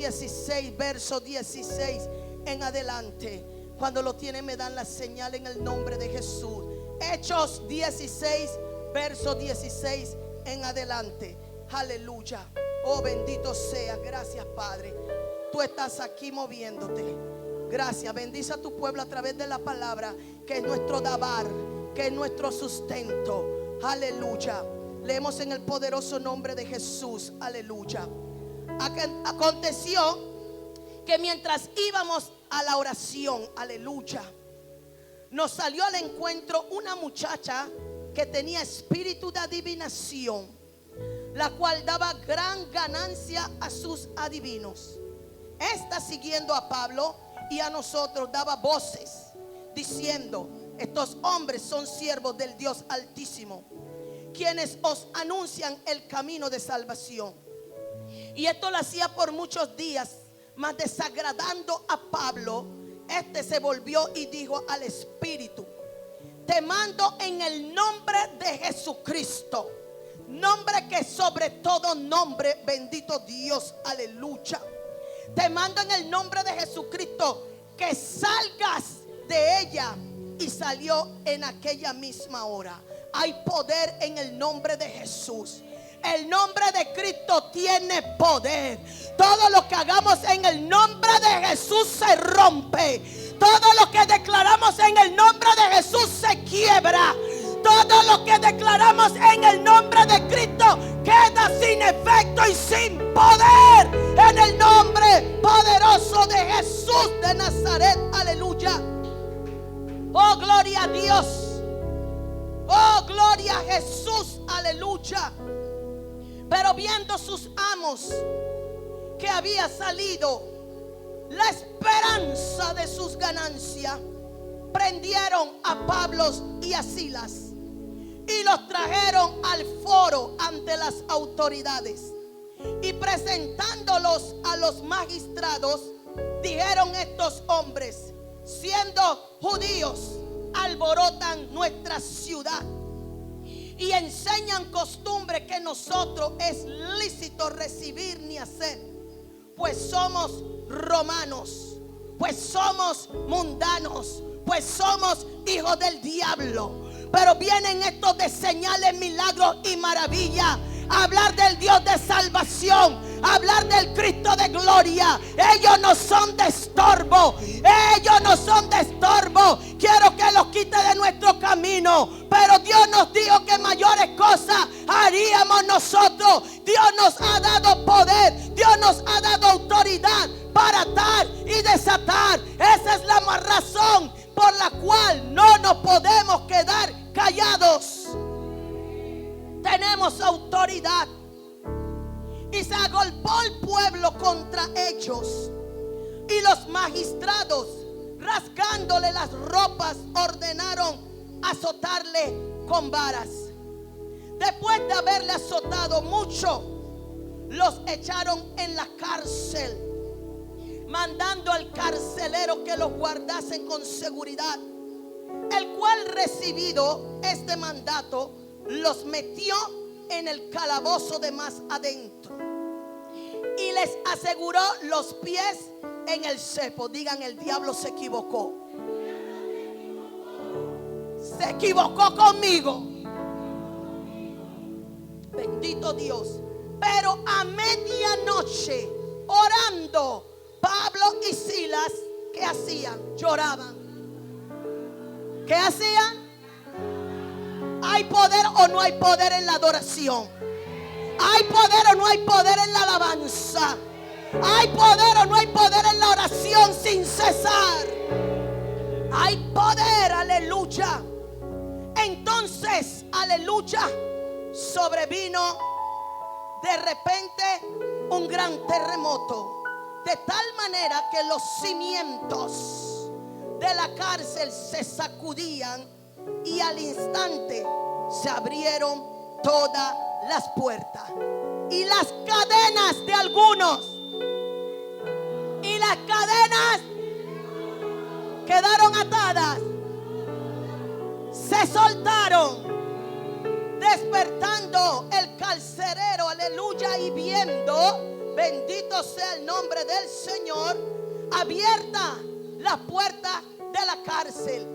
16, verso 16 en adelante. Cuando lo tienen me dan la señal en el nombre de Jesús. Hechos 16, verso 16 en adelante. Aleluya. Oh, bendito sea. Gracias, Padre. Tú estás aquí moviéndote. Gracias. Bendice a tu pueblo a través de la palabra, que es nuestro dabar, que es nuestro sustento. Aleluya. Leemos en el poderoso nombre de Jesús. Aleluya. Aconteció que mientras íbamos a la oración, aleluya, nos salió al encuentro una muchacha que tenía espíritu de adivinación, la cual daba gran ganancia a sus adivinos. Esta, siguiendo a Pablo y a nosotros, daba voces diciendo: estos hombres son siervos del Dios Altísimo, quienes os anuncian el camino de salvación. Y esto lo hacía por muchos días. Mas desagradando a Pablo, este se volvió y dijo al espíritu: te mando en el nombre de Jesucristo, nombre que sobre todo nombre, bendito Dios, aleluya. Te mando en el nombre de Jesucristo que salgas de ella. Y salió en aquella misma hora. Hay poder en el nombre de Jesús. El nombre de Cristo tiene poder. Todo lo que hagamos en el nombre de Jesús se rompe. Todo lo que declaramos en el nombre de Jesús se quiebra. Todo lo que declaramos en el nombre de Cristo queda sin efecto y sin poder. En el nombre poderoso de Jesús de Nazaret. Aleluya. Oh, gloria a Dios. Oh, gloria a Jesús. Aleluya. Pero viendo sus amos que había salido la esperanza de sus ganancias, prendieron a Pablo y a Silas y los trajeron al foro ante las autoridades. Y presentándolos a los magistrados, dijeron estos hombres: siendo judíos, alborotan nuestra ciudad y enseñan costumbre que nosotros es lícito recibir ni hacer, pues somos romanos, pues somos mundanos, pues somos hijos del diablo. Pero vienen estos de señales, milagros y maravillas, a hablar del Dios de salvación, a hablar del Cristo de gloria. Ellos no son de estorbo. Ellos no son de estorbo. Quiero que los quite de nuestro camino. Pero Dios nos dijo que mayores cosas haríamos nosotros. Dios nos ha dado poder. Dios nos ha dado autoridad para atar y desatar. Esa es la razón por la cual no nos podemos quedar callados. Tenemos autoridad. Y se agolpó el pueblo contra ellos. Y los magistrados, rasgándole las ropas, ordenaron azotarle con varas. Después de haberle azotado mucho, los echaron en la cárcel, mandando al carcelero que los guardasen con seguridad, el cual, recibido este mandato, los metió en el calabozo de más adentro y les aseguró los pies en el cepo. Digan: el diablo se equivocó. Se equivocó conmigo. Bendito Dios. Pero a medianoche, orando, Pablo y Silas, ¿qué hacían? Lloraban. ¿Qué hacían? ¿Hay poder o no hay poder en la adoración? ¿Hay poder o no hay poder en la alabanza? ¿Hay poder o no hay poder en la oración sin cesar? Hay poder, aleluya. Entonces, aleluya, sobrevino de repente un gran terremoto, de tal manera que los cimientos de la cárcel se sacudían y al instante se abrieron todas las puertas y las cadenas de algunos, y las cadenas quedaron atadas, se soltaron, despertando el carcelero, aleluya, y viendo, Bendito sea el nombre del Señor. Abierta la puerta de la cárcel,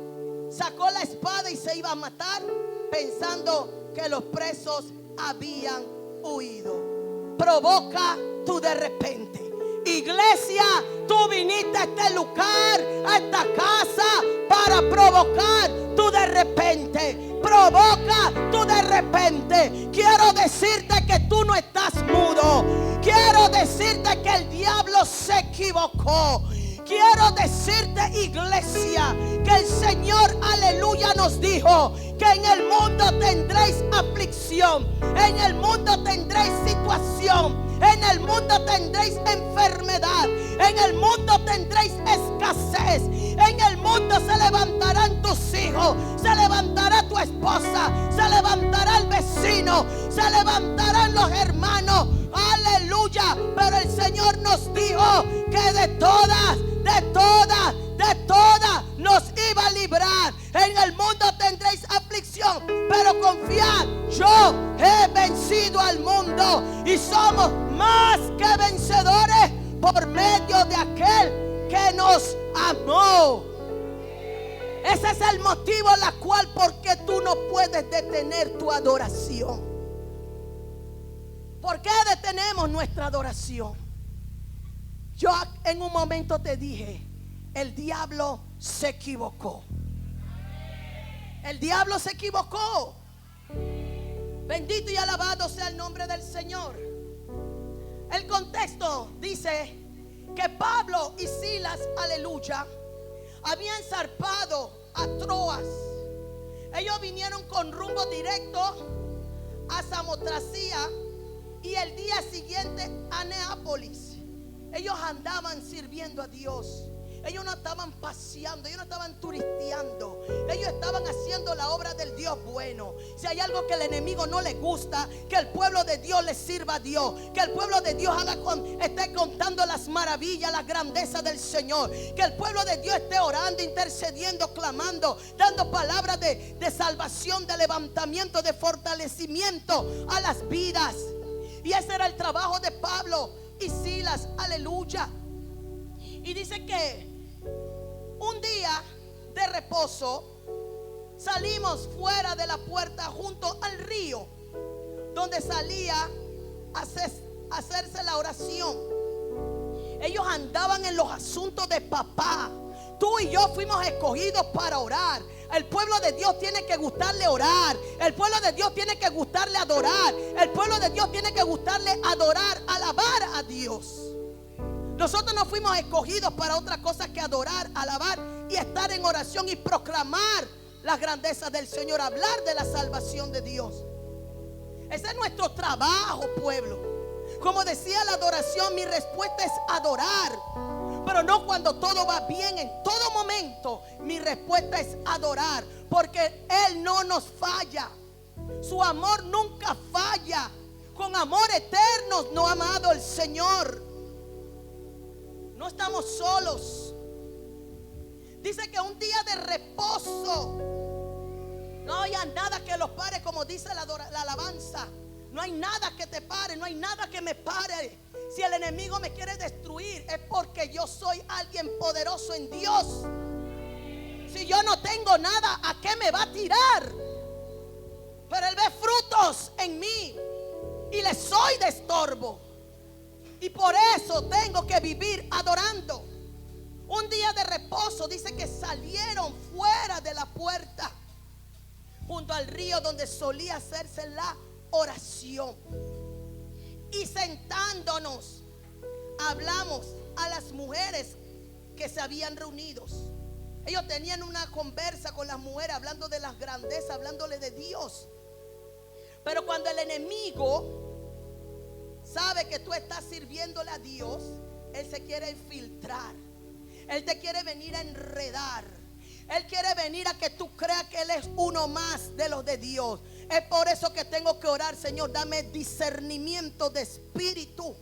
sacó la espada y se iba a matar, pensando que los presos habían huido. Provoca tu de repente. Iglesia, tú viniste a este lugar, a esta casa, para provocar tu de repente. Provoca tu de repente. Quiero decirte que tú no estás mudo. Quiero decirte que el diablo se equivocó. Quiero decirte, iglesia, que el Señor, aleluya, nos dijo que en el mundo tendréis aflicción, en el mundo tendréis situación, en el mundo tendréis enfermedad, en el mundo tendréis escasez, en el mundo se levantarán tus hijos, se levantará tu esposa, se levantará el vecino, se levantarán los hermanos, aleluya. Pero el Señor nos dijo que de todas nos iba a librar. En el mundo tendréis aflicción, pero confiad, yo he vencido al mundo y somos más que vencedores por medio de aquel que nos amó. Ese es el motivo la cual porque tú no puedes detener tu adoración. ¿Por qué detenemos nuestra adoración? Yo en un momento te dije, el diablo se equivocó. El diablo se equivocó. Bendito y alabado sea el nombre del Señor. El contexto dice que Pablo y Silas, aleluya, habían zarpado a Troas. Ellos vinieron con rumbo directo a Samotracía y el día siguiente a Neápolis. Ellos andaban sirviendo a Dios. Ellos no estaban paseando, ellos no estaban turisteando. Ellos estaban haciendo la obra del Dios bueno. Si hay algo que el enemigo no le gusta, que el pueblo de Dios le sirva a Dios, que el pueblo de Dios esté contando las maravillas, la grandeza del Señor, que el pueblo de Dios esté orando, intercediendo, clamando, dando palabras de salvación, de levantamiento, de fortalecimiento a las vidas. Y ese era el trabajo de Pablo y Silas, aleluya. Y dice que un día de reposo salimos fuera de la puerta junto al río donde salía a hacerse la oración. Ellos andaban en los asuntos de papá. Tú y yo fuimos escogidos para orar. El pueblo de Dios tiene que gustarle orar. El pueblo de Dios tiene que gustarle adorar. El pueblo de Dios tiene que gustarle adorar, alabar a Dios. Nosotros no fuimos escogidos para otra cosa que adorar, alabar y estar en oración y proclamar las grandezas del Señor, hablar de la salvación de Dios. Ese es nuestro trabajo, pueblo. Como decía la adoración, mi respuesta es adorar, pero no cuando todo va bien. En todo momento mi respuesta es adorar, porque Él no nos falla. Su amor nunca falla. Con amor eterno nos ha amado el Señor. No estamos solos. Dice que un día de reposo no haya nada que los pare, como dice la alabanza. No hay nada que te pare, no hay nada que me pare. Si el enemigo me quiere destruir, es porque yo soy alguien poderoso en Dios. Si yo no tengo nada, ¿a qué me va a tirar? Pero Él ve frutos en mí y le soy de estorbo. Y por eso tengo que vivir adorando. Un día de reposo, dice que salieron fuera de la puerta junto al río donde solía hacerse la oración. Y sentándonos, hablamos a las mujeres que se habían reunido. Ellos tenían una conversa con las mujeres, hablando de las grandezas, hablándole de Dios. Pero cuando el enemigo sabe que tú estás sirviéndole a Dios, él se quiere infiltrar. Él te quiere venir a enredar. Él quiere venir a que tú creas que Él es uno más de los de Dios. Es por eso que tengo que orar: Señor, dame discernimiento de espíritu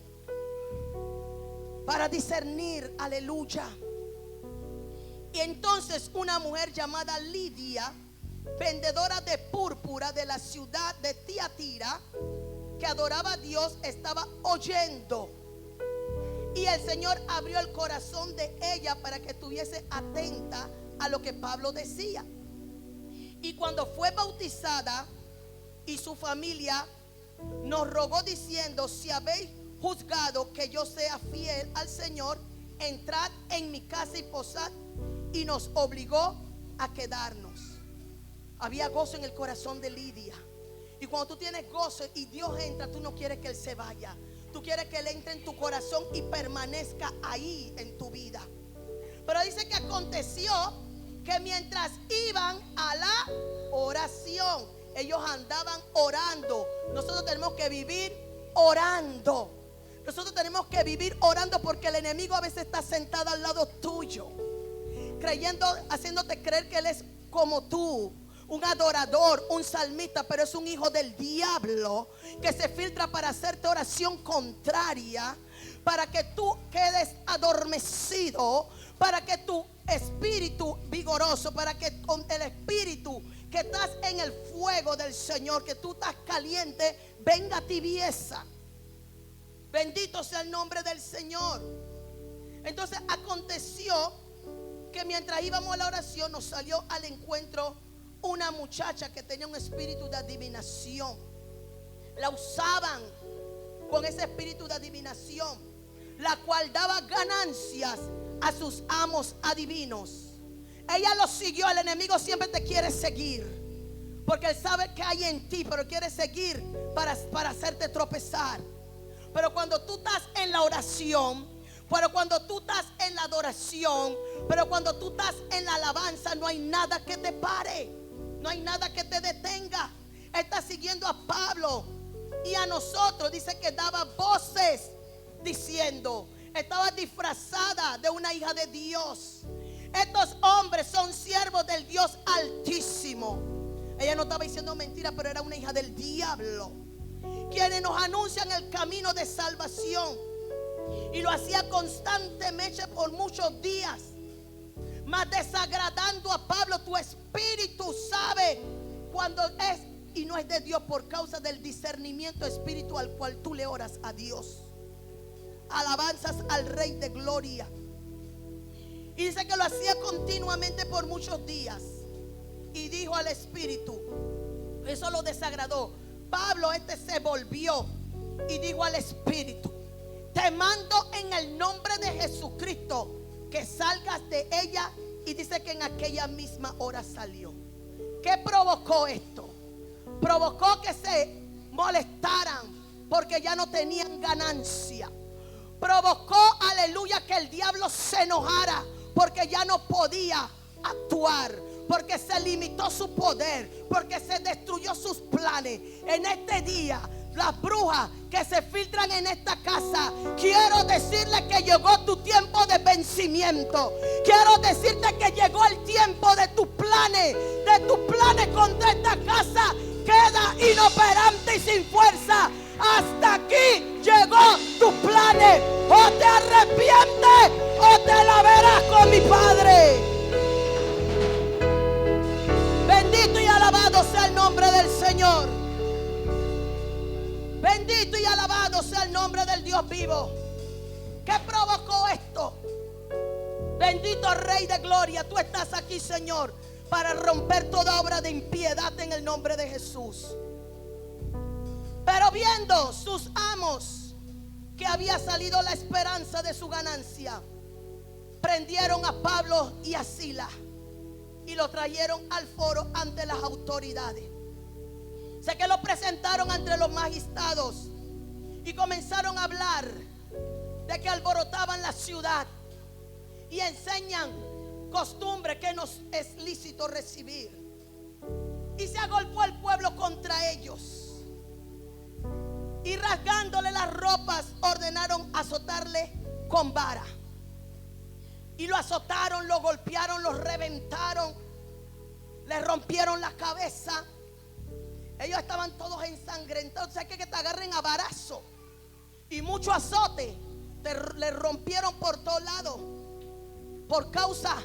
para discernir, aleluya. Y entonces una mujer llamada Lidia, vendedora de púrpura de la ciudad de Tiatira, que adoraba a Dios, estaba oyendo Y el Señor abrió el corazón de ella para que estuviese atenta a lo que Pablo decía. Y cuando fue bautizada y su familia nos rogó diciendo: si habéis juzgado que yo sea fiel al Señor, entrad en mi casa y posad. Y nos obligó a quedarnos. Había gozo en el corazón de Lidia. Y cuando tú tienes gozo y Dios entra, tú no quieres que Él se vaya. Tú quieres que Él entre en tu corazón y permanezca ahí en tu vida. Pero dice que aconteció que mientras iban a la oración, ellos andaban orando. Nosotros tenemos que vivir orando. Nosotros tenemos que vivir orando, porque el enemigo a veces está sentado al lado tuyo, creyendo, haciéndote creer que él es como tú, un adorador, un salmista, pero es un hijo del diablo que se filtra para hacerte oración contraria, para que tú quedes adormecido, para que tu espíritu vigoroso, para que con el espíritu que estás en el fuego del Señor, que tú estás caliente, venga tibieza. Bendito sea el nombre del Señor. Entonces aconteció que mientras íbamos a la oración, nos salió al encuentro una muchacha que tenía un espíritu de adivinación. La usaban con ese espíritu de adivinación, la cual daba ganancias a sus amos adivinos. Ella lo siguió. El enemigo siempre te quiere seguir, porque él sabe que hay en ti, pero quiere seguir para hacerte tropezar. Pero cuando tú estás en la oración, pero cuando tú estás en la adoración, pero cuando tú estás en la alabanza, no hay nada que te pare, no hay nada que te detenga. Está siguiendo a Pablo y a nosotros. Dice que daba voces diciendo, estaba disfrazada de una hija de Dios. Estos hombres son siervos del Dios Altísimo. Ella no estaba diciendo mentira, pero era una hija del diablo, quienes nos anuncian el camino de salvación. Y lo hacía constantemente por muchos días, mas desagradando a Pablo. Tu espíritu sabe cuando es y no es de Dios, por causa del discernimiento espiritual al cual tú le oras a Dios. Alabanzas al Rey de Gloria. Y dice que lo hacía continuamente por muchos días. Y dijo al espíritu, eso lo desagradó. Pablo se volvió y dijo al espíritu: te mando en el nombre de Jesucristo que salgas de ella. Y dice que en aquella misma hora salió. ¿Qué provocó esto? Provocó que se molestaran porque ya no tenían ganancia. Provocó, aleluya, que el diablo se enojara porque ya no podía actuar, porque se limitó su poder, porque se destruyó sus planes. En este día, las brujas que se filtran en esta casa, quiero decirle que llegó tu tiempo de vencimiento. Quiero decirte que llegó el tiempo de tus planes contra esta casa. Queda inoperante y sin fuerza. Hasta aquí llegó tus planes. O te arrepientes o te la verás con mi Padre. Bendito y alabado sea el nombre del Señor. Bendito y alabado sea el nombre del Dios vivo. ¿Qué provocó esto? Bendito Rey de Gloria, tú estás aquí, Señor, para romper toda obra de impiedad en el nombre de Jesús. Pero viendo sus amos que había salido la esperanza de su ganancia, prendieron a Pablo y a Silas y lo trajeron al foro ante las autoridades. Sé que lo presentaron ante los magistrados y comenzaron a hablar de que alborotaban la ciudad y enseñan costumbre que nos es lícito recibir. Y se agolpó el pueblo contra ellos y rasgándole las ropas ordenaron azotarle con vara. Y lo azotaron, lo golpearon, lo reventaron, le rompieron la cabeza. Ellos estaban todos ensangrentados. O sea, que te agarren a varazo y mucho azote, le rompieron por todos lados, por causa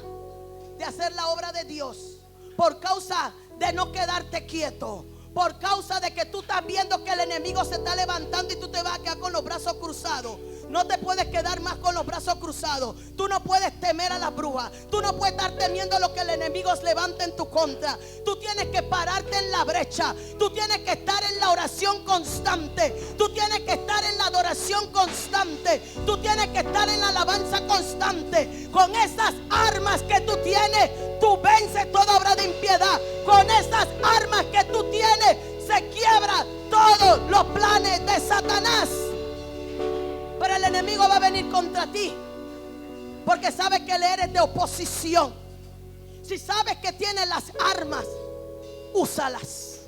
de hacer la obra de Dios, por causa de no quedarte quieto, por causa de que tú estás viendo que el enemigo se está levantando y tú te vas a quedar con los brazos cruzados. No te puedes quedar más con los brazos cruzados. Tú no puedes temer a las brujas. Tú no puedes estar temiendo lo que el enemigo levanta en tu contra. Tú tienes que pararte en la brecha. Tú tienes que estar en la oración constante. Tú tienes que estar en la adoración constante. Tú tienes que estar en la alabanza constante. Con esas armas que tú tienes, tú vences toda obra de impiedad. Con esas armas que tú tienes, se quiebra todos los planes de Satanás. Pero el enemigo va a venir contra ti, porque sabe que le eres de oposición. Si sabes que tienes las armas, úsalas.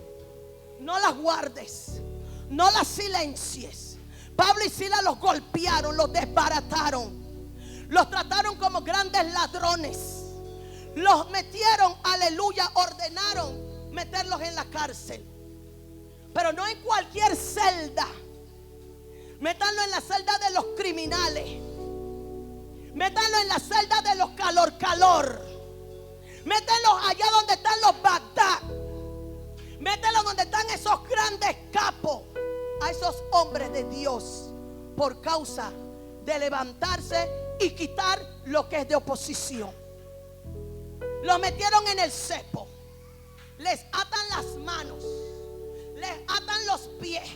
No las guardes, no las silencies. Pablo y Silas los golpearon, los desbarataron, los trataron como grandes ladrones, los metieron, aleluya, ordenaron meterlos en la cárcel. Pero no en cualquier celda. Métanlo en la celda de los criminales. Métanlo en la celda de los calor. Métanlo allá donde están los Bagdad. Métanlo donde están esos grandes capos. A esos hombres de Dios, por causa de levantarse y quitar lo que es de oposición. Los metieron en el cepo. Les atan las manos, les atan los pies.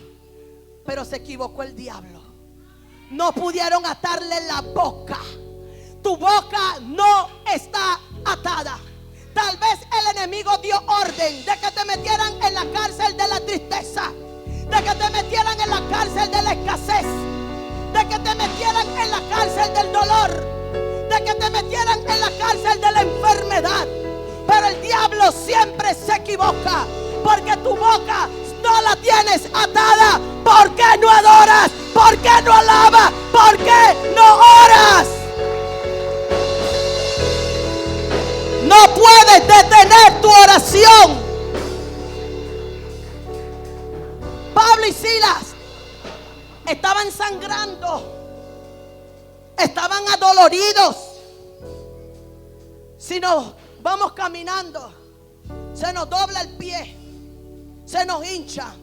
Pero se equivocó el diablo. No pudieron atarle la boca. Tu boca no está atada. Tal vez el enemigo dio orden de que te metieran en la cárcel de la tristeza, de que te metieran en la cárcel de la escasez, de que te metieran en la cárcel del dolor, de que te metieran en la cárcel de la enfermedad. Pero el diablo siempre se equivoca, porque tu boca no la tienes atada. ¿Por qué no adoras? ¿Por qué no alabas? ¿Por qué no oras? No puedes detener tu oración. Pablo y Silas estaban sangrando, estaban adoloridos. Si nos vamos caminando, se nos dobla el pie, se nos hincha,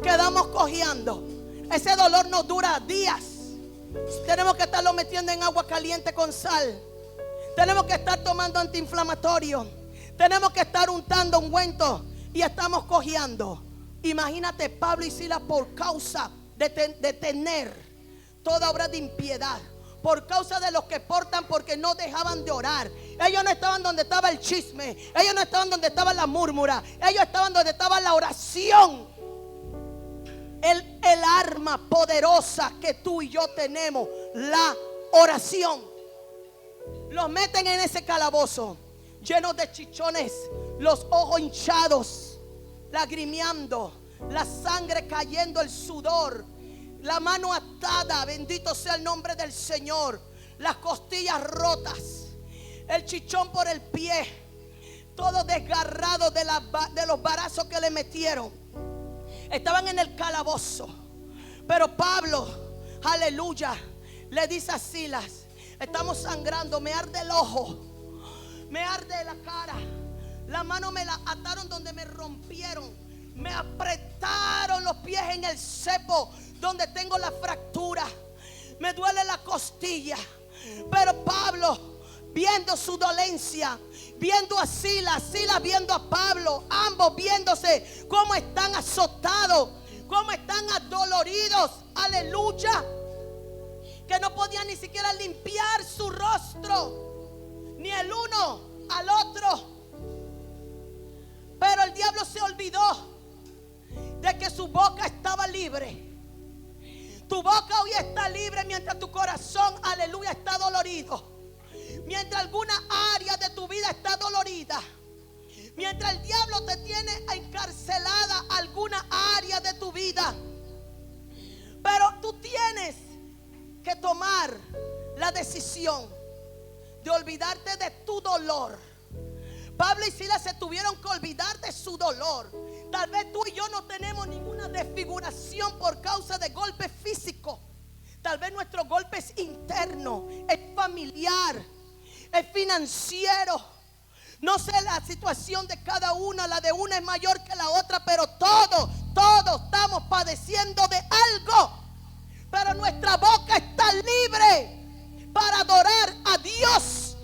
quedamos cojeando. Ese dolor nos dura días. Tenemos que estarlo metiendo en agua caliente con sal. Tenemos que estar tomando antiinflamatorio. Tenemos que estar untando ungüentos y estamos cojeando. Imagínate Pablo y Silas, por causa de tener toda obra de impiedad, por causa de los que portan, porque no dejaban de orar. Ellos no estaban donde estaba el chisme, ellos no estaban donde estaba la murmura, ellos estaban donde estaba la oración. El arma poderosa que tú y yo tenemos, la oración. Los meten en ese calabozo, llenos de chichones, los ojos hinchados, lagrimeando, la sangre cayendo, el sudor, la mano atada, bendito sea el nombre del Señor, las costillas rotas, el chichón por el pie, todo desgarrado de los varazos que le metieron. Estaban en el calabozo. Pero Pablo, aleluya, le dice a Silas: estamos sangrando, me arde el ojo, me arde la cara, la mano me la ataron donde me rompieron, me apretaron los pies en el cepo donde tengo la fractura, me duele la costilla. Pero Pablo, viendo su dolencia, viendo a Silas, Silas viendo a Pablo, ambos viéndose cómo están azotados, cómo están adoloridos, aleluya, que no podían ni siquiera limpiar su rostro, ni el uno al otro. Pero el diablo se olvidó de que su boca estaba libre. Tu boca hoy está libre mientras tu corazón, aleluya, está dolorido. Mientras alguna área de tu vida está dolorida, mientras el diablo te tiene encarcelada alguna área de tu vida. Pero tú tienes que tomar la decisión de olvidarte de tu dolor. Pablo y Silas se tuvieron que olvidar de su dolor. Tal vez tú y yo no tenemos ninguna desfiguración por causa de golpes físicos. Tal vez nuestro golpe es interno, es familiar, es financiero. No sé la situación de cada una, la de una es mayor que la otra, pero todos estamos padeciendo de algo. pero nuestra boca está libre para adorar a Dios.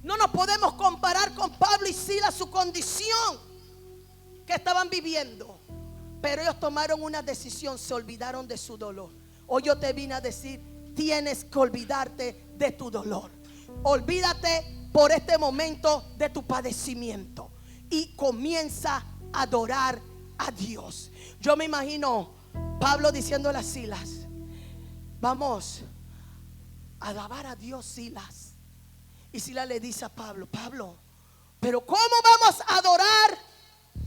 No nos podemos comparar con Pablo y Silas, su condición que estaban viviendo. Pero ellos tomaron una decisión, se olvidaron de su dolor. Hoy yo te vine a decir, tienes que olvidarte de tu dolor. Olvídate por este momento de tu padecimiento y comienza a adorar a Dios. Yo me imagino Pablo diciéndole a Silas, vamos a alabar a Dios, Silas. Y Silas le dice a Pablo, Pablo, pero ¿cómo vamos a adorar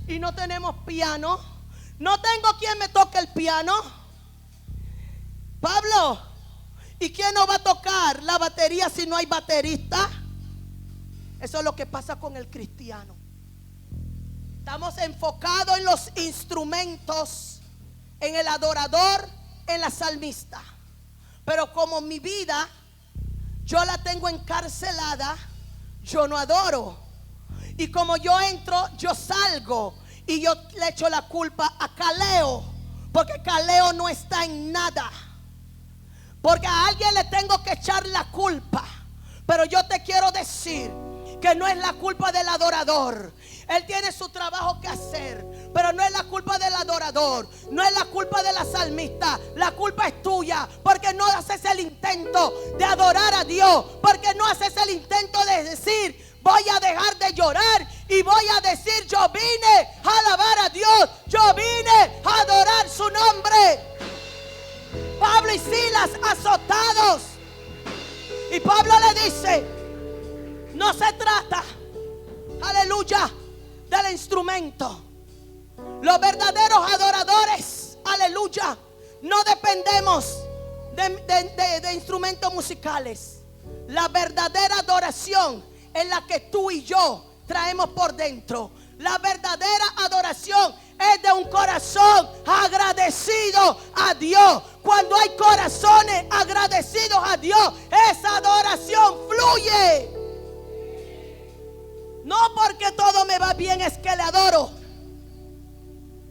y no tenemos piano? No tengo quien me toque el piano. Pablo, ¿y quién nos va a tocar la batería si no hay baterista? Eso es lo que pasa con el cristiano. Estamos enfocados en los instrumentos, en el adorador, en la salmista. Pero como mi vida yo la tengo encarcelada, yo no adoro. Y como yo entro, yo salgo. Y yo le echo la culpa a Caleo, porque Caleo no está en nada. Porque a alguien le tengo que echar la culpa. Pero yo te quiero decir que no es la culpa del adorador. Él tiene su trabajo que hacer, pero no es la culpa del adorador, no es la culpa de la salmista. La culpa es tuya, porque no haces el intento de adorar a Dios, porque no haces el intento de decir, voy a dejar de llorar y voy a decir, yo vine a alabar a Dios, yo vine a adorar su nombre. Pablo y Silas azotados, y Pablo le dice, no se trata, aleluya, del instrumento. Los verdaderos adoradores, aleluya, no dependemos de instrumentos musicales. La verdadera adoración es la que tú y yo traemos por dentro. La verdadera adoración es de un corazón agradecido a Dios. Cuando hay corazones agradecidos a Dios, esa adoración fluye. No porque todo me va bien es que le adoro.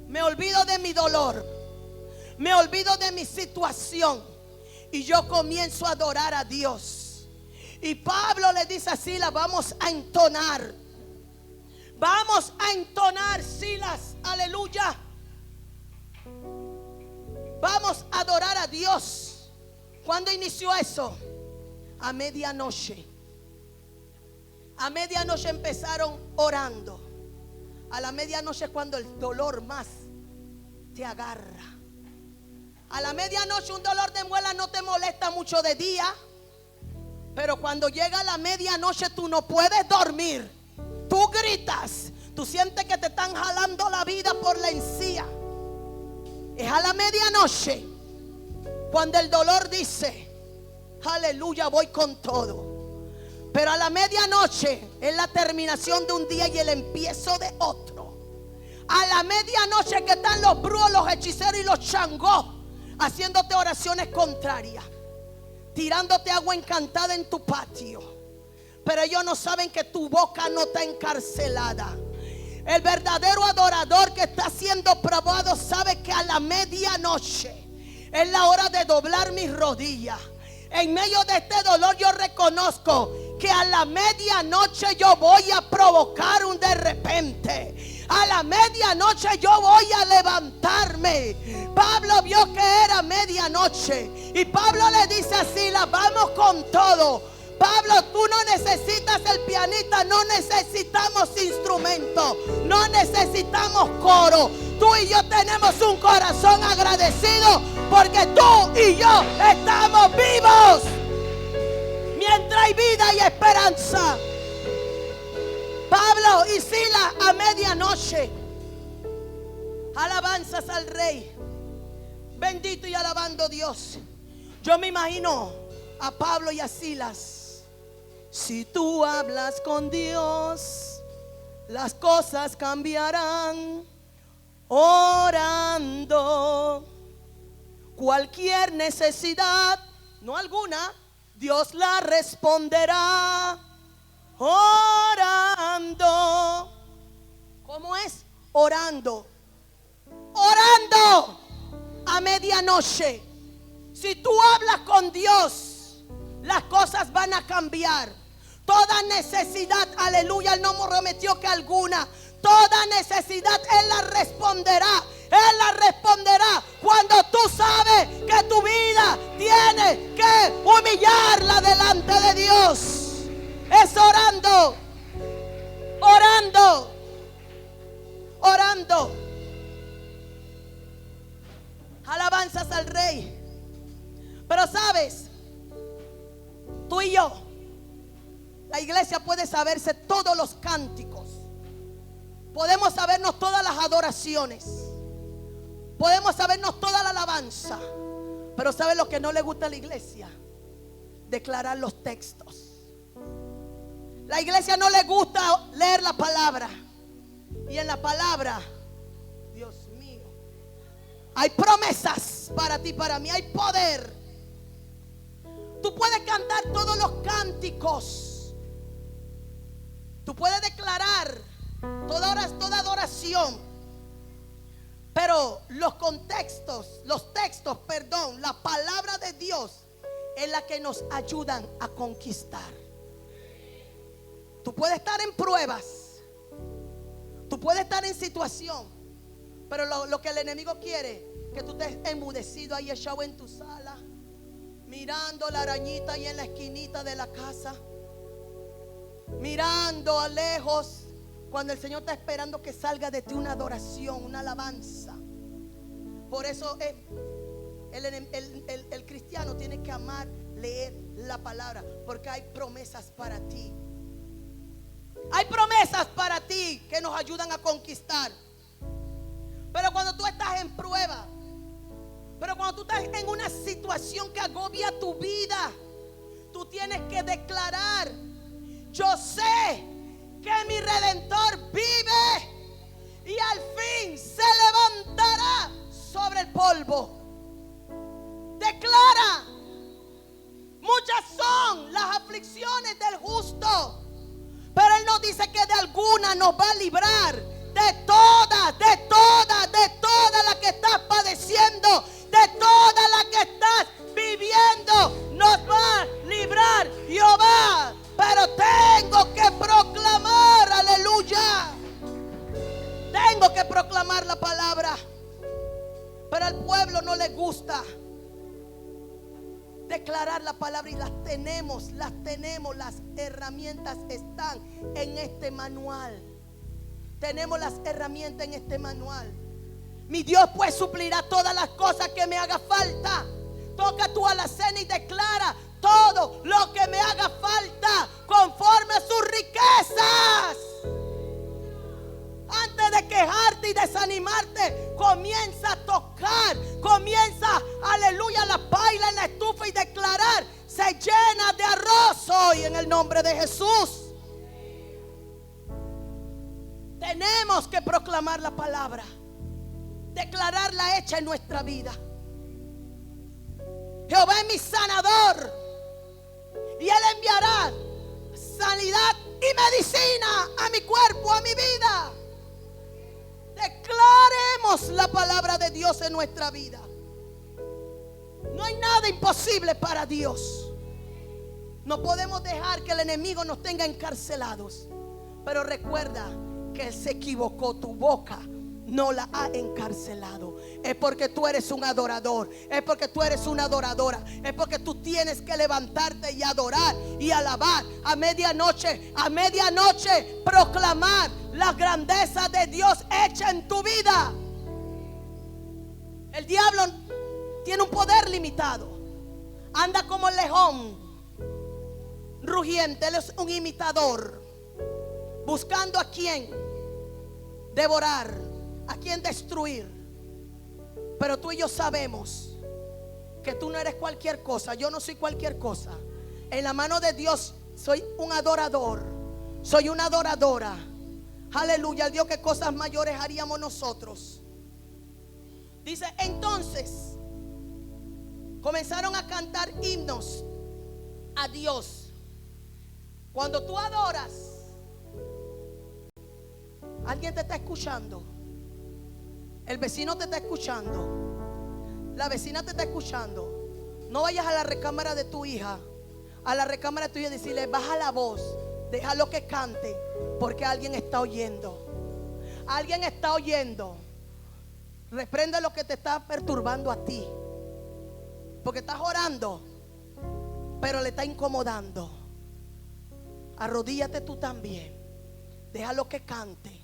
Me olvido de mi dolor, me olvido de mi situación y yo comienzo a adorar a Dios. Y Pablo le dice a Silas, vamos a entonar, Silas, aleluya. Vamos a adorar a Dios. ¿Cuándo inició eso? A medianoche. A medianoche empezaron orando. A la medianoche es cuando el dolor más te agarra. A la medianoche un dolor de muela no te molesta mucho de día, pero cuando llega la medianoche tú no puedes dormir. Tú gritas, tú sientes que te están jalando la vida por la encía. Es a la medianoche cuando el dolor dice, aleluya, voy con todo. Pero a la medianoche es la terminación de un día y el empiezo de otro. A la medianoche que están los brujos, los hechiceros y los changos haciéndote oraciones contrarias, tirándote agua encantada en tu patio. Pero ellos no saben que tu boca no está encarcelada. El verdadero adorador que está siendo probado sabe que a la medianoche es la hora de doblar mis rodillas. En medio de este dolor yo reconozco que a la medianoche yo voy a provocar un de repente. A la medianoche yo voy a levantarme. Pablo vio que era medianoche y Pablo le dice a Silas, vamos con todo. Pablo, tú no necesitas el pianista, no necesitamos instrumentos, no necesitamos coro. Tú y yo tenemos un corazón agradecido porque tú y yo estamos vivos. Mientras hay vida y esperanza. Pablo y Silas a medianoche, alabanzas al Rey, bendito y alabando Dios. Yo me imagino a Pablo y a Silas. Si tú hablas con Dios, las cosas cambiarán. Orando, cualquier necesidad, no alguna, Dios la responderá. Orando. ¿Cómo es? Orando. Orando a medianoche. Si tú hablas con Dios, las cosas van a cambiar. Toda necesidad, aleluya, Él no prometió que alguna. Toda necesidad Él la responderá. Él la responderá cuando tú sabes que tu vida tiene que humillarla delante de Dios. Es orando, orando, orando. Alabanzas al Rey. Pero sabes, tú y yo, la iglesia puede saberse todos los cánticos. Podemos sabernos todas las adoraciones. Podemos sabernos toda la alabanza. Pero ¿sabe lo que no le gusta a la iglesia? Declarar los textos. La iglesia no le gusta leer la palabra. Y en la palabra, Dios mío, hay promesas para ti, para mí. Hay poder. Tú puedes cantar todos los cánticos. Tú puedes declarar toda adoración. Pero los textos, la palabra de Dios es la que nos ayudan a conquistar. Tú puedes estar en pruebas. Tú puedes estar en situación. Pero lo que el enemigo quiere, que tú estés enmudecido ahí echado en tu sala, mirando la arañita ahí en la esquinita de la casa, mirando a lejos, cuando el Señor está esperando que salga de ti una adoración, una alabanza. Por eso el cristiano tiene que amar leer la palabra, porque hay promesas para ti. Hay promesas para ti que nos ayudan a conquistar. Pero cuando tú estás en prueba, pero cuando tú estás en una situación que agobia tu vida, tú tienes que declarar: yo sé que mi Redentor vive y al fin se levantará sobre el polvo. Declara: muchas son las aflicciones del justo, pero Él nos dice que de alguna nos va a librar. De todas la que estás padeciendo, de toda la que estás viviendo, nos va a librar Jehová. Pero tengo que proclamar, aleluya. Tengo que proclamar la palabra. Pero al pueblo no le gusta declarar la palabra, y las tenemos, las herramientas están en este manual. Tenemos las herramientas en este manual. Mi Dios pues suplirá todas las cosas que me haga falta. Toca tu alacena y declara: todo lo que me haga falta conforme a sus riquezas. Antes de quejarte y desanimarte, comienza a tocar, comienza, aleluya, la paila en la estufa y declarar: se llena de arroz hoy en el nombre de Jesús. Tenemos que proclamar la palabra, declararla hecha en nuestra vida. Jehová es mi sanador, y Él enviará sanidad y medicina a mi cuerpo, a mi vida. Declaremos la palabra de Dios en nuestra vida. No hay nada imposible para Dios. No podemos dejar que el enemigo nos tenga encarcelados. Pero recuerda que Él se equivocó. Tu boca no la ha encarcelado. Es porque tú eres un adorador. Es porque tú eres una adoradora. Es porque tú tienes que levantarte y adorar y alabar a medianoche. A medianoche proclamar la grandeza de Dios hecha en tu vida. El diablo tiene un poder limitado. Anda como el león rugiente. Él es un imitador, buscando a quien devorar, a quien destruir. Pero tú y yo sabemos que tú no eres cualquier cosa. Yo no soy cualquier cosa. En la mano de Dios soy un adorador, soy una adoradora. Aleluya, al Dios, que cosas mayores haríamos nosotros. Dice: entonces comenzaron a cantar himnos a Dios. Cuando tú adoras, alguien te está escuchando. El vecino te está escuchando. La vecina te está escuchando. No vayas a la recámara de tu hija, a la recámara de tu hija, y decirle: baja la voz, déjalo que cante, porque alguien está oyendo. Alguien está oyendo. Reprende lo que te está perturbando a ti, porque estás orando, pero le está incomodando. Arrodíllate tú también. Déjalo que cante,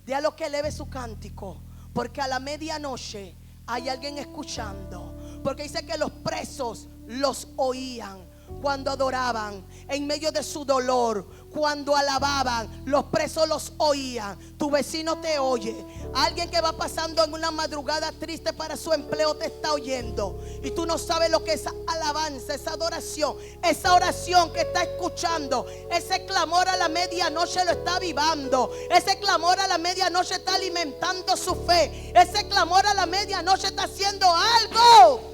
déjalo que eleve su cántico, porque a la medianoche hay alguien escuchando. Porque dice que los presos los oían cuando adoraban, en medio de su dolor, cuando alababan, los presos los oían. Tu vecino te oye. Alguien que va pasando en una madrugada triste para su empleo te está oyendo, y tú no sabes lo que es alabanza, esa adoración, esa oración que está escuchando. Ese clamor a la medianoche lo está avivando. Ese clamor a la medianoche está alimentando su fe. Ese clamor a la medianoche está haciendo algo.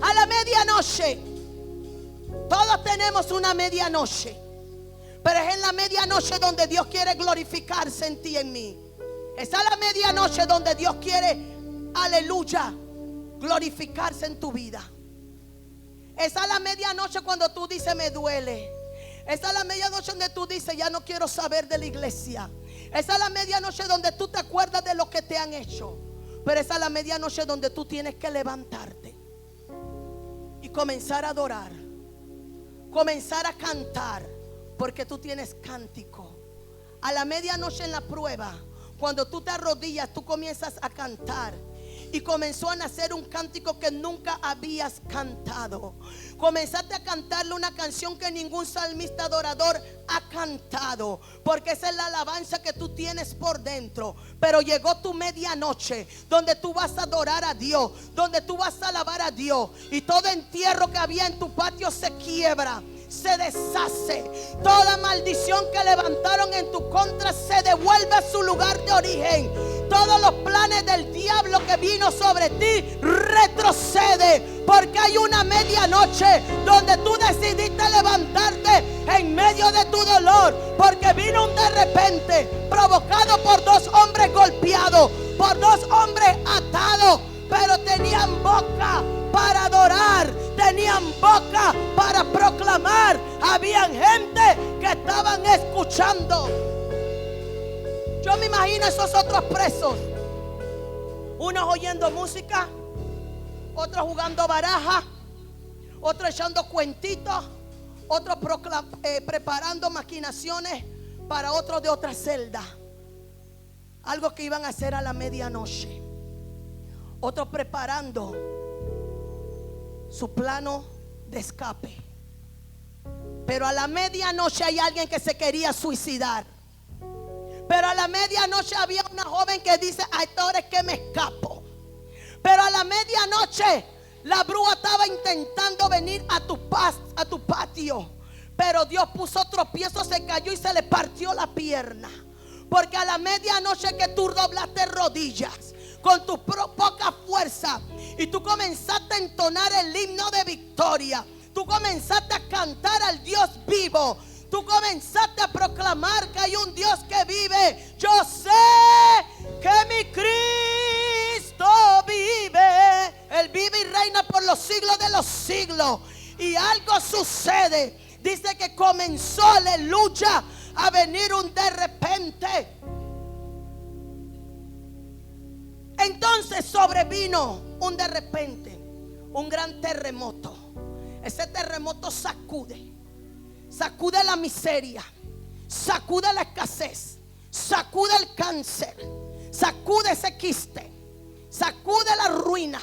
A la medianoche. Todos tenemos una medianoche, pero es en la medianoche donde Dios quiere glorificarse en ti y en mí. Es a la medianoche donde Dios quiere, aleluya, glorificarse en tu vida. Es a la medianoche cuando tú dices: me duele. Es a la medianoche donde tú dices: ya no quiero saber de la iglesia. Es a la medianoche donde tú te acuerdas de lo que te han hecho. Pero es a la medianoche donde tú tienes que levantarte y comenzar a adorar, comenzar a cantar, porque tú tienes cántico. A la medianoche en la prueba, cuando tú te arrodillas, tú comienzas a cantar. Y comenzó a nacer un cántico que nunca habías cantado. Comenzaste a cantarle una canción que ningún salmista adorador ha cantado, porque esa es la alabanza que tú tienes por dentro. Pero llegó tu medianoche donde tú vas a adorar a Dios, donde tú vas a alabar a Dios, y todo entierro que había en tu patio se quiebra, se deshace. Toda maldición que levantaron en tu contra se devuelve a su lugar de origen. Todos los planes del diablo que vino sobre ti retrocede, porque hay una medianoche donde tú decidiste levantarte en medio de tu dolor, porque vino un de repente provocado por dos hombres golpeados, por dos hombres atados, pero tenían boca para adorar, tenían boca para proclamar. Habían gente que estaban escuchando. Yo me imagino esos otros presos, unos oyendo música, otros jugando baraja, otros echando cuentitos, otros preparando maquinaciones para otros de otra celda. Algo que iban a hacer a la medianoche. Otros preparando su plano de escape. Pero a la medianoche hay alguien que se quería suicidar. Pero a la medianoche había una joven que dice: a esta hora es que me escapo. Pero a la medianoche la bruja estaba intentando venir a tu patio, pero Dios puso tropiezo, se cayó y se le partió la pierna. Porque a la medianoche que tú doblaste rodillas con tu poca fuerza y tú comenzaste a entonar el himno de victoria, tú comenzaste a cantar al Dios vivo, tú comenzaste a proclamar que hay un Dios que vive. Yo sé que mi Cristo vive. Él vive y reina por los siglos de los siglos. Y algo sucede. Dice que comenzó, aleluya, a venir un de repente. Entonces sobrevino un de repente, un gran terremoto. Ese terremoto sacude la miseria, sacude la escasez, sacude el cáncer, sacude ese quiste, sacude la ruina,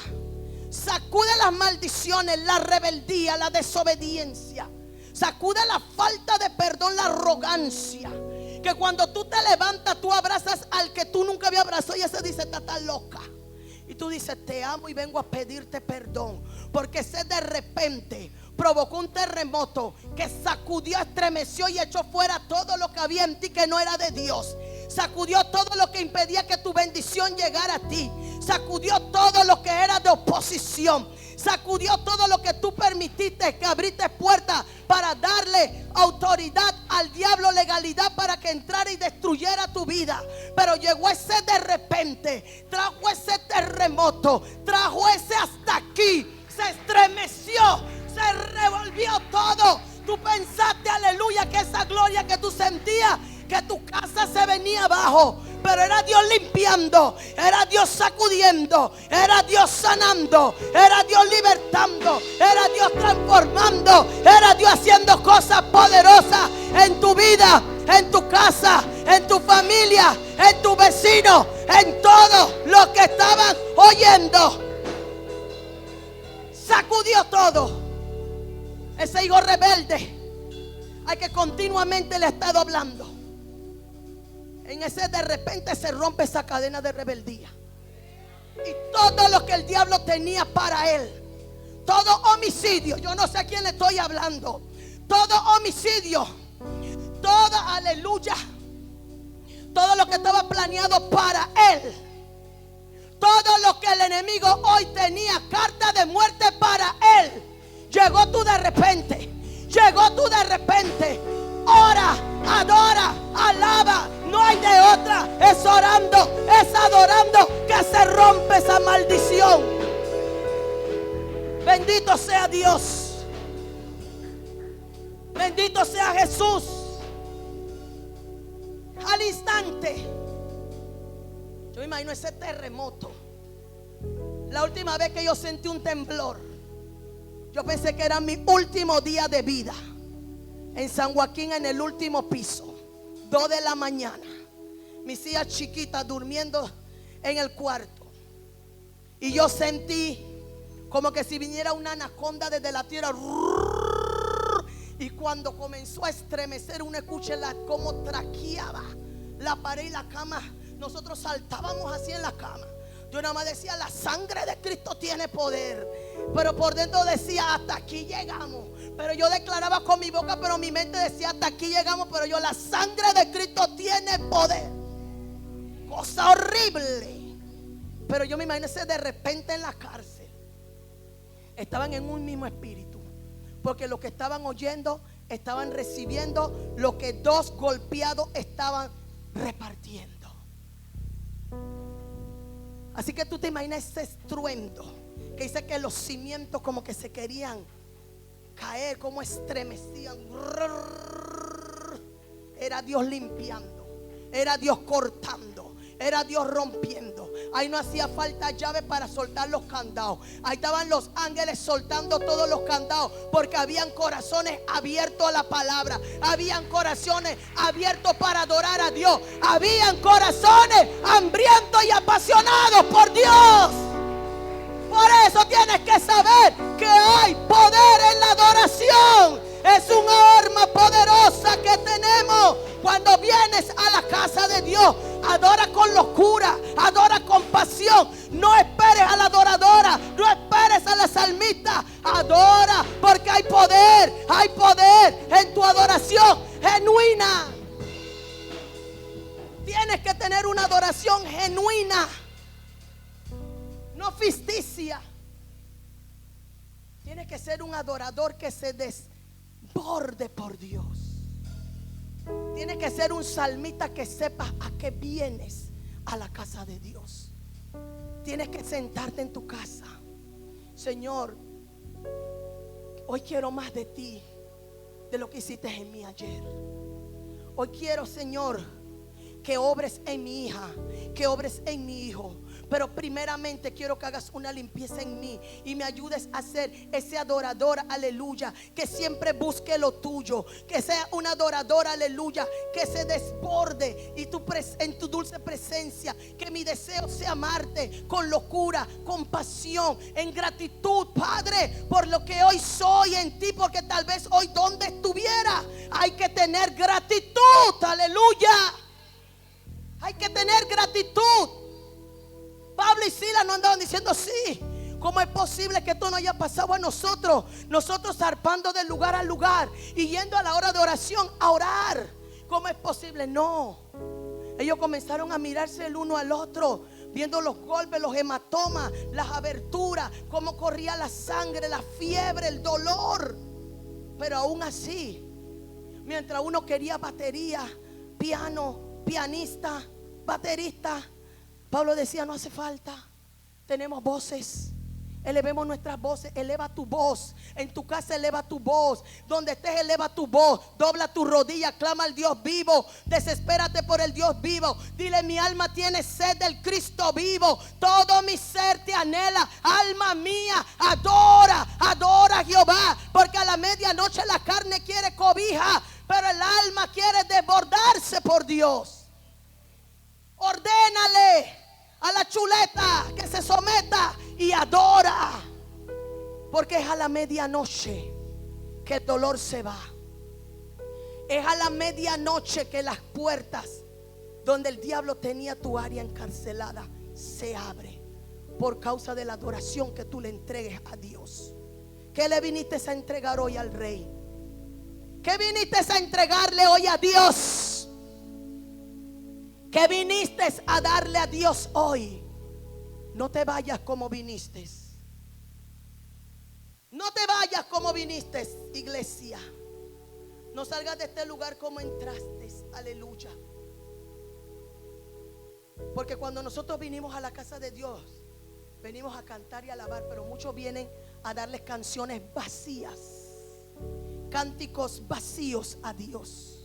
sacude las maldiciones, la rebeldía, la desobediencia, sacude la falta de perdón, la arrogancia. Que cuando tú te levantas, tú abrazas al que tú nunca habías abrazado y ese dice: está tan loca. Y tú dices: te amo y vengo a pedirte perdón. Porque ese de repente provocó un terremoto que sacudió, estremeció y echó fuera todo lo que había en ti que no era de Dios. Sacudió todo lo que impedía que tu bendición llegara a ti. Sacudió todo lo que era de oposición. Sacudió todo lo que tú permitiste, que abriste puertas para darle autoridad al diablo, legalidad para que entrara y destruyera tu vida. Pero llegó ese de repente, trajo ese terremoto, trajo ese hasta aquí. Se estremeció tú sentías que tu casa se venía abajo, pero era Dios limpiando, era Dios sacudiendo, era Dios sanando, era Dios libertando, era Dios transformando, era Dios haciendo cosas poderosas en tu vida, en tu casa, en tu familia, en tu vecino, en todos los que estaban oyendo. Sacudió todo. Ese hijo rebelde al que continuamente le ha estado hablando, en ese de repente se rompe esa cadena de rebeldía. Y todo lo que el diablo tenía para él, todo homicidio, yo no sé a quién le estoy hablando, todo homicidio, todo, aleluya, todo lo que estaba planeado para él, todo lo que el enemigo hoy tenía carta de muerte para él, llegó tú de repente. Llegó tú de repente. Ora, adora, alaba. No hay de otra. Es orando, es adorando que se rompe esa maldición. Bendito sea Dios. Bendito sea Jesús. Al instante, yo me imagino ese terremoto. La última vez que yo sentí un temblor, yo pensé que era mi último día de vida. En San Joaquín, en el último piso, 2 de la mañana, mis hijas chiquitas durmiendo en el cuarto, y yo sentí como que si viniera una anaconda desde la tierra. Y cuando comenzó a estremecer, uno escucha como traqueaba la pared y la cama. Nosotros saltábamos así en la cama. Yo nada más decía: la sangre de Cristo tiene poder. Pero por dentro decía: hasta aquí llegamos. Pero yo declaraba con mi boca, pero mi mente decía: hasta aquí llegamos. Pero yo: la sangre de Cristo tiene poder. Cosa horrible. Pero yo me imagino ese de repente en la cárcel. Estaban en un mismo espíritu, porque lo que estaban oyendo, estaban recibiendo lo que 2 golpeados estaban repartiendo. Así que tú te imaginas ese estruendo que dice que los cimientos como que se querían caer, como estremecían. Era Dios limpiando, era Dios cortando, era Dios rompiendo. Ahí no hacía falta llave para soltar los candados. Ahí estaban los ángeles soltando todos los candados, porque habían corazones abiertos a la palabra. Habían corazones abiertos para adorar a Dios. Habían corazones hambrientos y apasionados por Dios. Por eso tienes que saber que hay poder en la adoración. Es una arma poderosa que tenemos cuando vienes a la casa de Dios. Adora con locura, adora con pasión. No esperes a la adoradora, no esperes a la salmista. Adora, porque hay poder en tu adoración genuina. Tienes que tener una adoración genuina, no ficticia. Tienes que ser un adorador que se desborde por Dios. Tienes que ser un salmista que sepa a qué vienes a la casa de Dios. Tienes que sentarte en tu casa. Señor, hoy quiero más de ti, de lo que hiciste en mí ayer. Hoy quiero, Señor, que obres en mi hija, que obres en mi hijo. Pero primeramente quiero que hagas una limpieza en mí y me ayudes a ser ese adorador, aleluya, que siempre busque lo tuyo, que sea un adorador, aleluya, que se desborde y en tu dulce presencia. Que mi deseo sea amarte con locura, con pasión, en gratitud, Padre, por lo que hoy soy en ti, porque tal vez hoy donde estuviera hay que tener gratitud, aleluya. Hay que tener gratitud. Pablo y Silas no andaban diciendo: sí, ¿cómo es posible que esto no haya pasado a nosotros? Nosotros zarpando de lugar a lugar y yendo a la hora de oración a orar. ¿Cómo es posible? No. Ellos comenzaron a mirarse el uno al otro, viendo los golpes, los hematomas, las aberturas, cómo corría la sangre, la fiebre, el dolor. Pero aún así, mientras uno quería batería, piano, pianista, baterista, Pablo decía: no hace falta, tenemos voces Elevemos nuestras voces. Eleva tu voz. En tu casa eleva tu voz. Donde estés eleva tu voz. Dobla tu rodilla. Clama al Dios vivo. Desespérate por el Dios vivo. Dile: mi alma tiene sed del Cristo vivo. Todo mi ser te anhela. Alma mía, adora, adora a Jehová. Porque a la medianoche la carne quiere cobija, pero el alma quiere desbordarse por Dios. Ordénale a la chuleta que se someta y adora, porque es a la medianoche que el dolor se va. Es a la medianoche que las puertas donde el diablo tenía tu área encarcelada se abre, por causa de la adoración que tú le entregues a Dios. ¿Qué le viniste a entregar hoy al Rey? ¿Qué viniste a entregarle hoy a Dios? ¿Qué viniste a darle a Dios hoy? No te vayas como viniste. No te vayas como viniste, iglesia. No salgas de este lugar como entraste. Aleluya. Porque cuando nosotros vinimos a la casa de Dios, venimos a cantar y alabar, pero muchos vienen a darles canciones vacías, cánticos vacíos a Dios.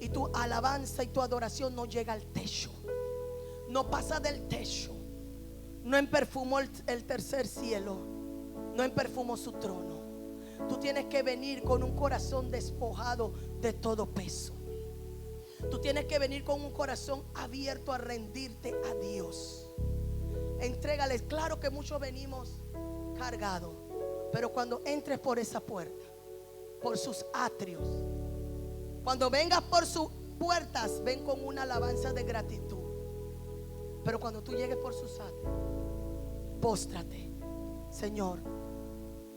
Y tu alabanza y tu adoración no llega al techo, no pasa del techo, no emperfumó el tercer cielo, no emperfumó su trono. Tú tienes que venir con un corazón despojado de todo peso. Tú tienes que venir con un corazón abierto a rendirte a Dios. Entrégales. Claro que muchos venimos cargados, pero cuando entres por esa puerta, por sus atrios, cuando vengas por sus puertas, ven con una alabanza de gratitud. Pero cuando tú llegues por sus atrios, póstrate. Señor,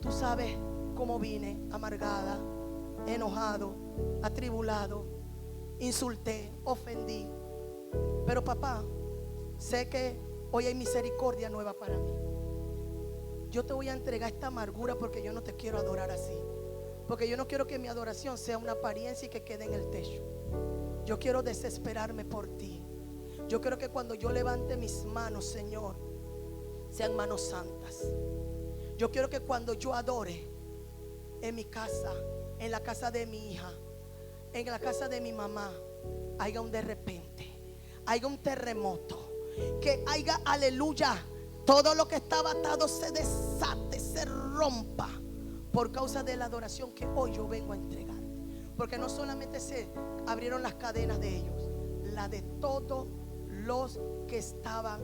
tú sabes cómo vine, amargada, enojado, atribulado, insulté, ofendí. Pero papá, sé que hoy hay misericordia nueva para mí. Yo te voy a entregar esta amargura porque yo no te quiero adorar así. Porque yo no quiero que mi adoración sea una apariencia y que quede en el techo. Yo quiero desesperarme por ti. Yo quiero que cuando yo levante mis manos, Señor, sean manos santas. Yo quiero que cuando yo adore en mi casa, en la casa de mi hija, en la casa de mi mamá, haya un de repente, haya un terremoto, que haya, aleluya, todo lo que estaba atado se desate, se rompa, por causa de la adoración que hoy yo vengo a entregarte. Porque no solamente se abrieron las cadenas de ellos, la de todos los que estaban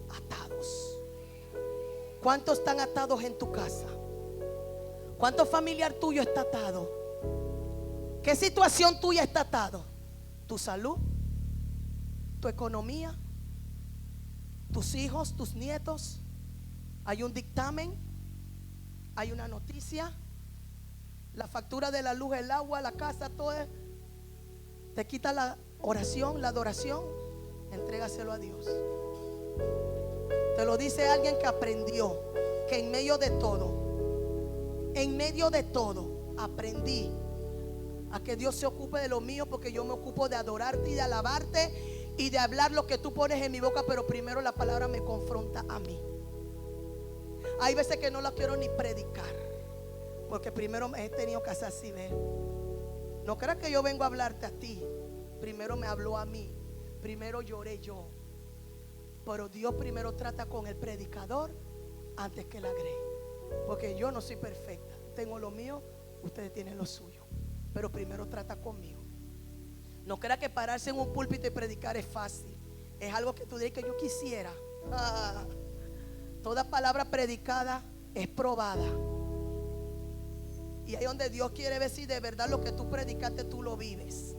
atados. ¿Cuántos están atados en tu casa? ¿Cuánto familiar tuyo está atado? ¿Qué situación tuya está atado? ¿Tu salud? ¿Tu economía? ¿Tus hijos? ¿Tus nietos? ¿Hay un dictamen? ¿Hay una noticia? La factura de la luz, el agua, la casa, todo te quita la oración, la adoración. Entrégaselo a Dios. Te lo dice alguien que aprendió que en medio de todo aprendí a que Dios se ocupe de lo mío, porque yo me ocupo de adorarte y de alabarte y de hablar lo que tú pones en mi boca, pero primero la palabra me confronta a mí. Hay veces que no la quiero ni predicar, porque primero me he tenido que hacer así, ¿ves? No creas que yo vengo a hablarte a ti. Primero me habló a mí. Primero lloré yo. Pero Dios primero trata con el predicador antes que la grey. Porque yo no soy perfecta. Tengo lo mío, ustedes tienen lo suyo. Pero primero trata conmigo. No creas que pararse en un púlpito y predicar es fácil. Es algo que tú dices que yo quisiera. Toda palabra predicada es probada. Y ahí donde Dios quiere ver si de verdad lo que tú predicaste tú lo vives.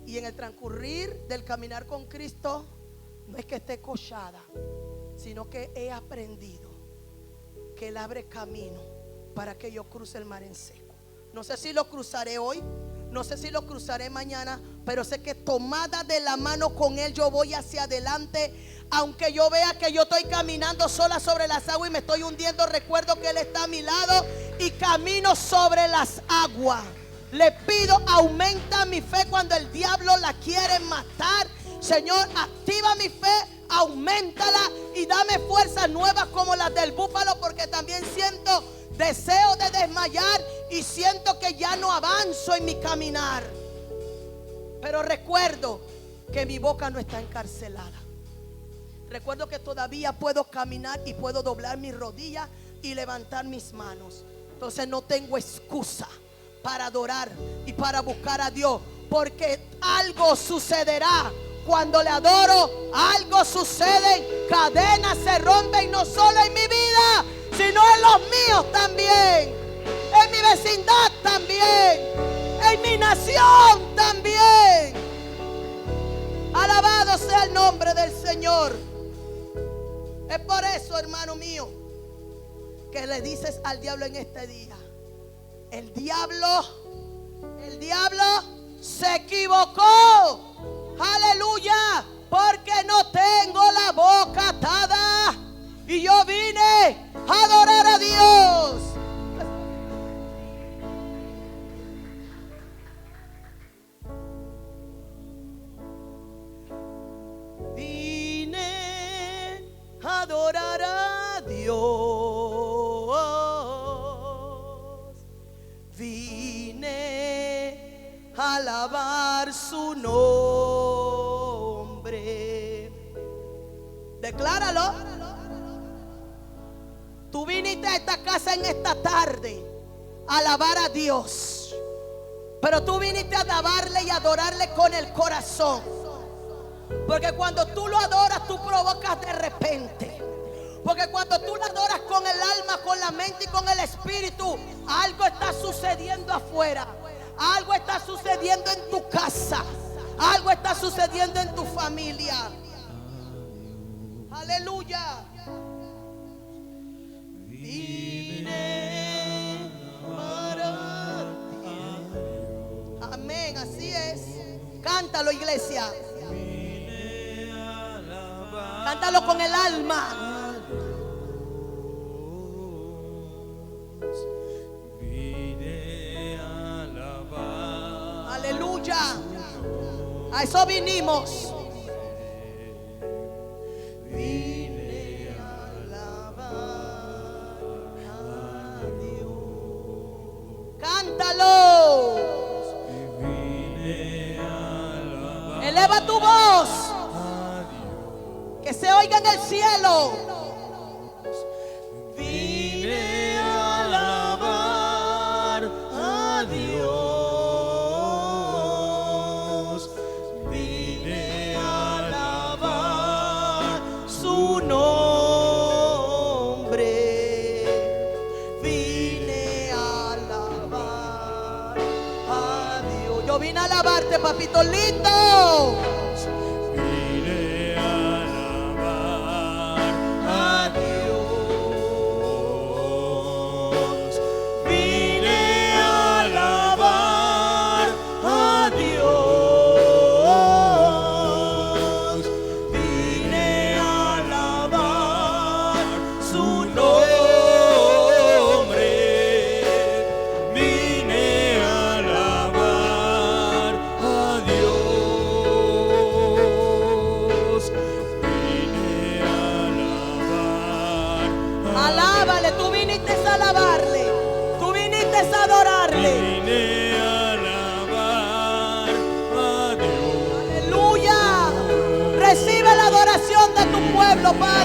Y en el transcurrir del caminar con Cristo, no es que esté cochada, sino que he aprendido que Él abre camino para que yo cruce el mar en seco. No sé si lo cruzaré hoy, no sé si lo cruzaré mañana, pero sé que tomada de la mano con Él yo voy hacia adelante. Aunque yo vea que yo estoy caminando sola sobre las aguas y me estoy hundiendo, recuerdo que Él está a mi lado y camino sobre las aguas. Le pido, aumenta mi fe cuando el diablo la quiere matar. Señor, activa mi fe, auméntala y dame fuerzas nuevas como las del búfalo, porque también siento deseo de desmayar y siento que ya no avanzo en mi caminar. Pero recuerdo que mi boca no está encarcelada. Recuerdo que todavía puedo caminar y puedo doblar mis rodillas y levantar mis manos. Entonces no tengo excusa para adorar y para buscar a Dios, porque algo sucederá. Cuando le adoro, algo sucede. Cadenas se rompen, no solo en mi vida, sino en los míos también, en mi vecindad también, en mi nación también. Alabado sea el nombre del Señor. Es por eso, hermano mío, que le dices al diablo en este día: el diablo se equivocó. Aleluya, porque no tengo la boca atada y yo vine a adorar a Dios. Vine a adorar a Dios. Vine a alabar su nombre. Decláralo. Tú viniste a esta casa en esta tarde a alabar a Dios, pero tú viniste a alabarle y adorarle con el corazón, porque cuando tú lo adoras, tú provocas de repente. Porque cuando tú lo adoras con el alma, con la mente y con el espíritu, algo está sucediendo afuera. Algo está sucediendo en tu casa. Algo está sucediendo en tu familia. Aleluya. Vine para ti. Amén, así es. Cántalo, iglesia. Cántalo con el alma. Aleluya. A eso vinimos. Vine a alabar a Dios. Cántalo. Eleva tu voz, que se oiga en el cielo. Vine a alabar a Dios. Vine a alabar su nombre. Vine a alabar a Dios. Yo vine a alabarte, papito lindo. Alábale, tú viniste a alabarle, tú viniste a adorarle. Vine a alabar a Dios. Aleluya. Recibe la adoración de tu pueblo, Padre.